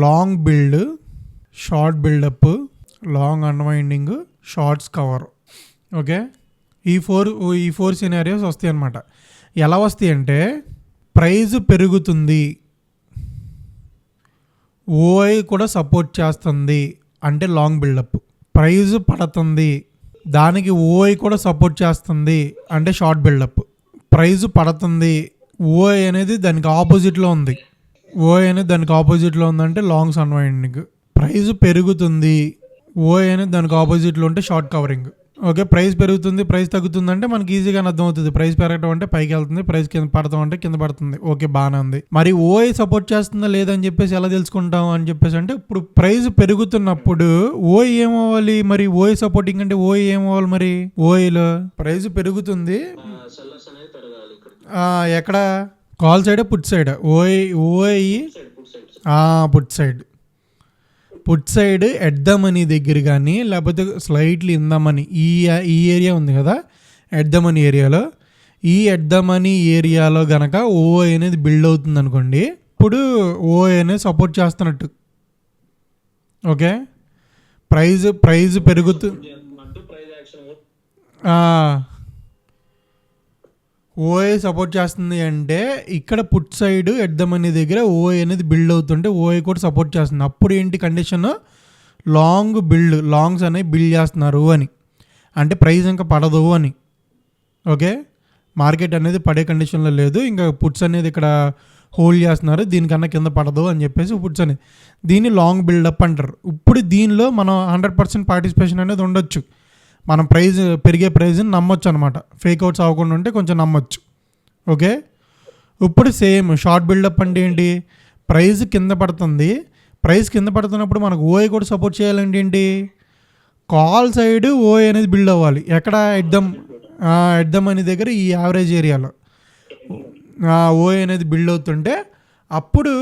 Long build, short buildup, long unwinding, shorts cover. Okay, ఈ four scenarios వస్తాయి అన్నమాట. ఎలా వస్తాయి అంటే ప్రైజ్ పెరుగుతుంది, ఓఐ కూడా సపోర్ట్ చేస్తుంది అంటే లాంగ్ బిల్డప్. ప్రైజ్ పడుతుంది, దానికి ఓఐ కూడా సపోర్ట్ చేస్తుంది అంటే షార్ట్ బిల్డప్. ప్రైజ్ పడుతుంది, ఓఐ అనేది దానికి ఆపోజిట్లో ఉంది, ఓఐ అనేది దానికి ఆపోజిట్లో ఉందంటే లాంగ్స్ అన్వైండింగ్. ప్రైజ్ పెరుగుతుంది, ఓఐ అనేది దానికి ఆపోజిట్లో ఉంటే షార్ట్ కవరింగ్. ఓకే, ప్రైస్ పెరుగుతుంది, ప్రైస్ తగ్గుతుంది అంటే మనకి ఈజీగా అర్థమవుతుంది. ప్రైస్ పెరగడం అంటే పైకి వెళ్తుంది, ప్రైస్ కింద పడతాం అంటే కింద పడుతుంది. ఓకే, బాగానే ఉంది. మరి ఓఐ సపోర్ట్ చేస్తుందా లేదని చెప్పేసి ఎలా తెలుసుకుంటాం అని చెప్పేసి అంటే ఇప్పుడు ప్రైస్ పెరుగుతున్నప్పుడు ఓఐ ఏమవ్వాలి, మరి ఓఐ సపోర్టింగ్ అంటే ఓఐ ఏమవ్వాలి, మరి ఓఐలో ప్రైస్ పెరుగుతుంది ఎక్కడ, call side put side, ఓఐ put side at the money దగ్గర కానీ లేకపోతే స్లైట్లీ ఇన్ ద మనీ, ఈ ఏరియా ఉంది కదా ఎట్ ద మనీ ఏరియాలో, ఈ ఎట్ ద మనీ ఏరియాలో గనక ఓఐ అనేది బిల్డ్ అవుతుంది అనుకోండి, ఇప్పుడు ఓఐ అనేది సపోర్ట్ చేస్తున్నట్టు. ఓకే, ప్రైజ్ పెరుగుతుంది, ఓఐ సపోర్ట్ చేస్తుంది అంటే ఇక్కడ put side at the money దగ్గర ఓఐ అనేది బిల్డ్ అవుతుంటే ఓఐ కూడా సపోర్ట్ చేస్తుంది. అప్పుడు ఏంటి కండిషన్, లాంగ్స్ అనేవి బిల్డ్ చేస్తున్నారు అని, అంటే ప్రైస్ ఇంకా పడదు అని. ఓకే, మార్కెట్ అనేది పడే కండిషన్లో లేదు, ఇంకా పుట్స్ అనేది ఇక్కడ హోల్డ్ చేస్తున్నారు, దీనికన్నా కింద పడదు అని చెప్పేసి పుట్స్ అనేది, దీన్ని లాంగ్ బిల్డప్ అంటారు. ఇప్పుడు దీనిలో మనం 100% పార్టిసిపేషన్ అనేది ఉండొచ్చు, మనం పెరిగే ప్రైజ్ని నమ్మొచ్చు అనమాట, ఫేక్ అవుట్స్ అవ్వకుండా ఉంటే కొంచెం నమ్మొచ్చు. ఓకే, ఇప్పుడు సేమ్ షార్ట్ బిల్డప్ అంటే ఏంటి, ప్రైస్ కింద పడుతుంది, ప్రైస్ కింద పడుతున్నప్పుడు మనకు ఓఐ కూడా సపోర్ట్ చేయాలంటే ఏంటి, కాల్ సైడ్ ఓఐ అనేది బిల్డ్ అవ్వాలి. ఎక్కడ, ఎట్ ద మనీ దగ్గర ఈ యావరేజ్ ఏరియాలో ఓఐ అనేది బిల్డ్ అవుతుంటే అప్పుడు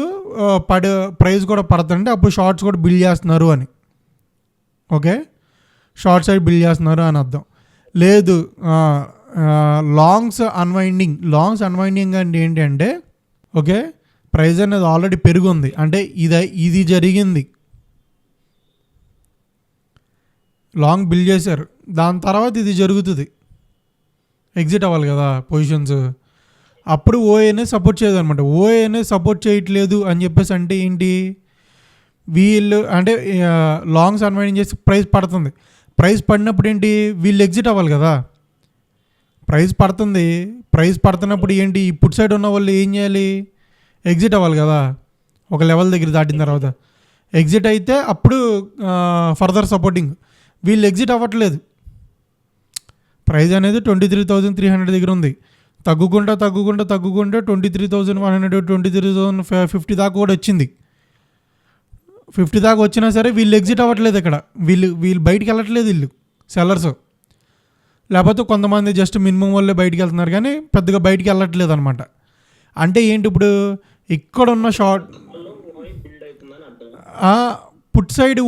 ప్రైస్ కూడా పడుతుంటే అప్పుడు షార్ట్స్ కూడా బిల్డ్ చేస్తున్నారు అని. ఓకే, షార్ట్ సైడ్ బిల్డ్ చేస్తున్నారు అని అర్థం. లేదు, లాంగ్స్ అన్వైండింగ్ అంటే ఏంటంటే ఓకే, ప్రైస్ అనేది ఆల్రెడీ పెరుగుంది అంటే ఇది జరిగింది, లాంగ్ బిల్డ్ చేశారు, దాని తర్వాత ఇది జరుగుతుంది, ఎగ్జిట్ అవ్వాలి కదా పొజిషన్స్, అప్పుడు ఓఐ అనేది సపోర్ట్ చేయదు అనమాట. ఓఐ అనేది సపోర్ట్ చేయట్లేదు అని చెప్పేసి అంటే ఏంటి, వీళ్ళు అంటే లాంగ్స్ అన్వైండింగ్ చేసి ప్రైస్ పడుతుంది, ప్రైస్ పడినప్పుడు ఏంటి, వీళ్ళు ఎగ్జిట్ అవ్వాలి కదా. ప్రైస్ పడుతున్నప్పుడు ఏంటి, ఈ పుట్ సైడ్ ఉన్న వాళ్ళు ఏం చేయాలి, ఎగ్జిట్ అవ్వాలి కదా, ఒక లెవెల్ దగ్గర దాటిన తర్వాత ఎగ్జిట్ అయితే అప్పుడు ఫర్దర్ సపోర్టింగ్. వీళ్ళు ఎగ్జిట్ అవ్వట్లేదు, ప్రైస్ అనేది 23,300 దగ్గర ఉంది, తగ్గుకుంటా 23,100, 23,050 దాకా కూడా వచ్చింది. 50 దాకా వచ్చినా సరే వీళ్ళు ఎగ్జిట్ అవ్వట్లేదు, ఇక్కడ వీళ్ళు బయటికి వెళ్ళట్లేదు, వీళ్ళు సెల్లర్స్. లేకపోతే కొంతమంది జస్ట్ మినిమం వాళ్ళే బయటికి వెళ్తున్నారు కానీ పెద్దగా బయటికి వెళ్ళట్లేదు అనమాట. అంటే ఏంటి, ఇప్పుడు ఇక్కడ ఉన్న షార్ట్ పుట్ సైడ్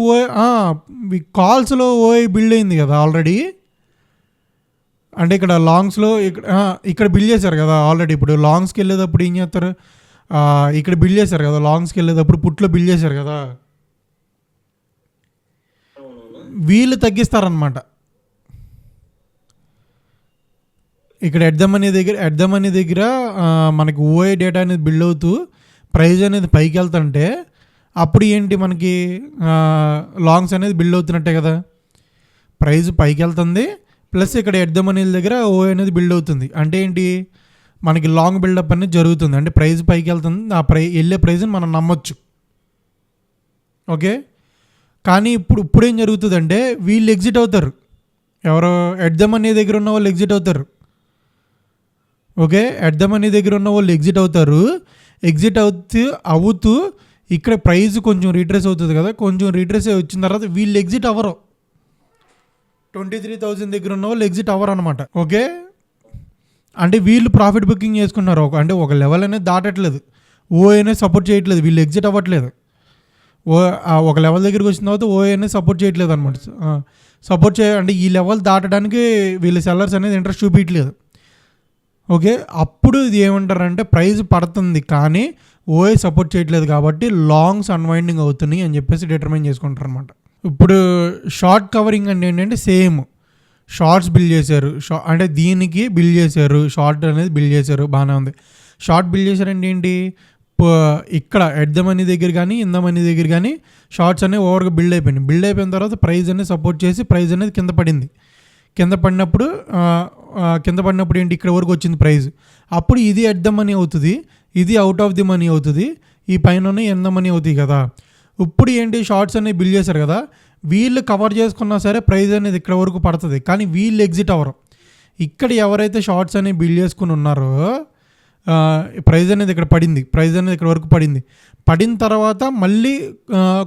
కాల్స్లో ఓఐ బిల్డ్ అయింది కదా ఆల్రెడీ, అంటే ఇక్కడ లాంగ్స్లో ఇక్కడ బిల్డ్ చేశారు కదా ఆల్రెడీ. ఇప్పుడు లాంగ్స్కి వెళ్ళేటప్పుడు ఏం చేస్తారు, ఇక్కడ బిల్డ్ చేశారు కదా, లాంగ్స్కి వెళ్ళేటప్పుడు పుట్లో బిల్డ్ చేశారు కదా, వీళ్ళు తగ్గిస్తారనమాట. ఇక్కడ ఎట్ ద మనీ దగ్గర మనకి ఓఐ డేటా అనేది బిల్డ్ అవుతూ ప్రైస్ అనేది పైకి వెళ్తుంటే అప్పుడు ఏంటి, మనకి లాంగ్స్ అనేది బిల్డ్ అవుతున్నట్టే కదా, ప్రైస్ పైకి వెళ్తుంది ప్లస్ ఇక్కడ ఎట్ ద మనీ దగ్గర ఓఐ అనేది బిల్డ్ అవుతుంది. అంటే ఏంటి, మనకి లాంగ్ బిల్డప్ అనేది జరుగుతుంది, అంటే ప్రైస్ పైకి వెళ్తుంది, ఆ వెళ్ళే ప్రైస్ని మనం నమ్మొచ్చు. ఓకే, కానీ ఇప్పుడు ఏం జరుగుతుందంటే వీళ్ళు ఎగ్జిట్ అవుతారు, ఎవరో ఎట్ ద మనీ దగ్గర ఉన్న వాళ్ళు ఎగ్జిట్ అవుతారు. ఓకే, ఎట్ ద మనీ దగ్గర ఉన్న వాళ్ళు ఎగ్జిట్ అవుతూ ఇక్కడ ప్రైస్ కొంచెం రీట్రేస్ అవుతుంది కదా, కొంచెం రీట్రేస్ వచ్చిన తర్వాత వీళ్ళు ఎగ్జిట్ అవ్వరు, 23,000 దగ్గర ఉన్న వాళ్ళు ఎగ్జిట్ అవ్వరు అనమాట. ఓకే, అంటే వీళ్ళు ప్రాఫిట్ బుకింగ్ చేసుకున్నారు, అంటే ఒక లెవెల్ అనేది దాటట్లేదు, ఓఐ అనేది సపోర్ట్ చేయట్లేదు, వీళ్ళు ఎగ్జిట్ అవ్వట్లేదు. ఒక లెవెల్ దగ్గరికి వచ్చిన తర్వాత ఓఐ అనేది సపోర్ట్ చేయట్లేదు అనమాట. అంటే ఈ లెవెల్ దాటడానికి వీళ్ళ సెల్లర్స్ అనేది ఇంట్రెస్ట్ చూపించట్లేదు. ఓకే, అప్పుడు ఇది ఏమంటారంటే ప్రైస్ పడుతుంది కానీ ఓఏ సపోర్ట్ చేయట్లేదు కాబట్టి లాంగ్స్ అన్వైండింగ్ అవుతున్నాయి అని చెప్పేసి డిటర్మైన్ చేసుకుంటారు అనమాట. ఇప్పుడు షార్ట్ కవరింగ్ అంటే ఏంటంటే సేమ్ షార్ట్స్ బిల్డ్ చేశారు, అంటే దీనికి బిల్డ్ చేశారు, షార్ట్ అనేది బిల్డ్ చేశారు, బాగానే ఉంది. షార్ట్ బిల్డ్ చేశారంటే ఏంటి, ఇక్కడ ఎట్ ద మనీ దగ్గర కానీ ఇన్ ద మనీ దగ్గర కానీ షార్ట్స్ అనేవి ఓవర్గా బిల్డ్ అయిపోయినాయి. బిల్డ్ అయిపోయిన తర్వాత ప్రైస్ అనేది సపోర్ట్ చేసి ప్రైస్ అనేది కింద పడింది. కింద పడినప్పుడు ఏంటి, ఇక్కడ వరకు వచ్చింది ప్రైస్. అప్పుడు ఇది ఎట్ ద మనీ అవుతుంది, ఇది అవుట్ ఆఫ్ ది మనీ అవుతుంది, ఈ పైన ఎన్ ద మనీ అవుతాయి కదా. ఇప్పుడు ఏంటి, షార్ట్స్ అనేవి బిల్డ్ చేశారు కదా, వీళ్ళు కవర్ చేసుకున్నా సరే ప్రైస్ అనేది ఇక్కడ వరకు పడుతుంది, కానీ వీళ్ళు ఎగ్జిట్ అవ్వరు. ఇక్కడ ఎవరైతే షార్ట్స్ అనేవి బిల్డ్ చేసుకుని ఉన్నారో ప్రైస్ అనేది ఇక్కడ పడింది, ప్రైస్ అనేది ఇక్కడ వరకు పడింది. పడిన తర్వాత మళ్ళీ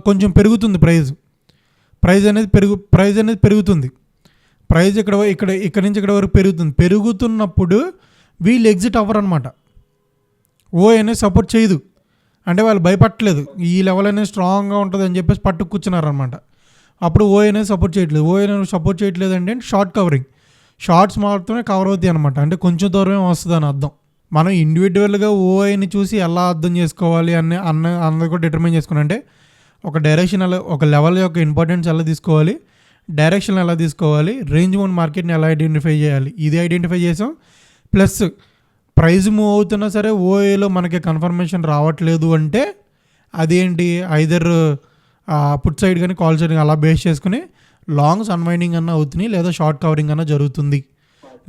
కొంచెం పెరుగుతుంది ప్రైస్ అనేది పెరుగుతుంది. ప్రైస్ ఇక్కడ నుంచి ఇక్కడ వరకు పెరుగుతున్నప్పుడు వీళ్ళు ఎగ్జిట్ అవ్వరు అనమాట. ఓ అనేది సపోర్ట్ చేయదు, అంటే వాళ్ళు భయపడట్లేదు, ఈ లెవెల్ అనేది స్ట్రాంగ్గా ఉంటుంది అని చెప్పేసి పట్టు కూర్చున్నారనమాట. అప్పుడు ఓ అనేది సపోర్ట్ చేయట్లేదు. ఓ అనేది సపోర్ట్ చేయట్లేదు అంటే షార్ట్ కవరింగ్, షార్ట్స్ మాత్రమే కవర్ అవుతాయి అనమాట, అంటే కొంచెం దూరమే వస్తుంది అని అర్థం. మనం ఇండివిజువల్గా ఓఐని చూసి ఎలా అర్థం చేసుకోవాలి అన్నది కూడా డిటర్మైన్ చేసుకుని, అంటే ఒక డైరెక్షన్ ఒక లెవెల్ యొక్క ఇంపార్టెన్స్ ఎలా తీసుకోవాలి, డైరెక్షన్ ఎలా తీసుకోవాలి, రేంజ్ బౌండ్ మార్కెట్ని ఎలా ఐడెంటిఫై చేయాలి, ఇది ఐడెంటిఫై చేసాం. ప్లస్ ప్రైస్ మూవ్ అవుతున్నా సరే ఓఏలో మనకి కన్ఫర్మేషన్ రావట్లేదు అంటే అదేంటి, ఐదర్ పుట్ సైడ్ కానీ కాల్ సైడ్ అలా బేస్ చేసుకుని లాంగ్స్ అన్వైండింగ్ అన్న అవుతున్నాయి, లేదా షార్ట్ కవరింగ్ అన్న జరుగుతుంది.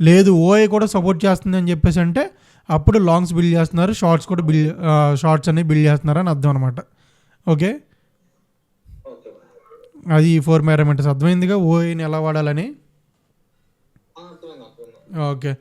లేదు ఓఏ కూడా సపోర్ట్ చేస్తుంది అని చెప్పేసి అంటే అప్పుడు లాంగ్స్ బిల్డ్ చేస్తున్నారు, షార్ట్స్ అనేవి బిల్డ్ చేస్తున్నారు అని అర్థం అనమాట. ఓకే, అది 4 పారామీటర్స్ అర్థమైందిగా ఓఏని ఎలా వాడాలని. ఓకే.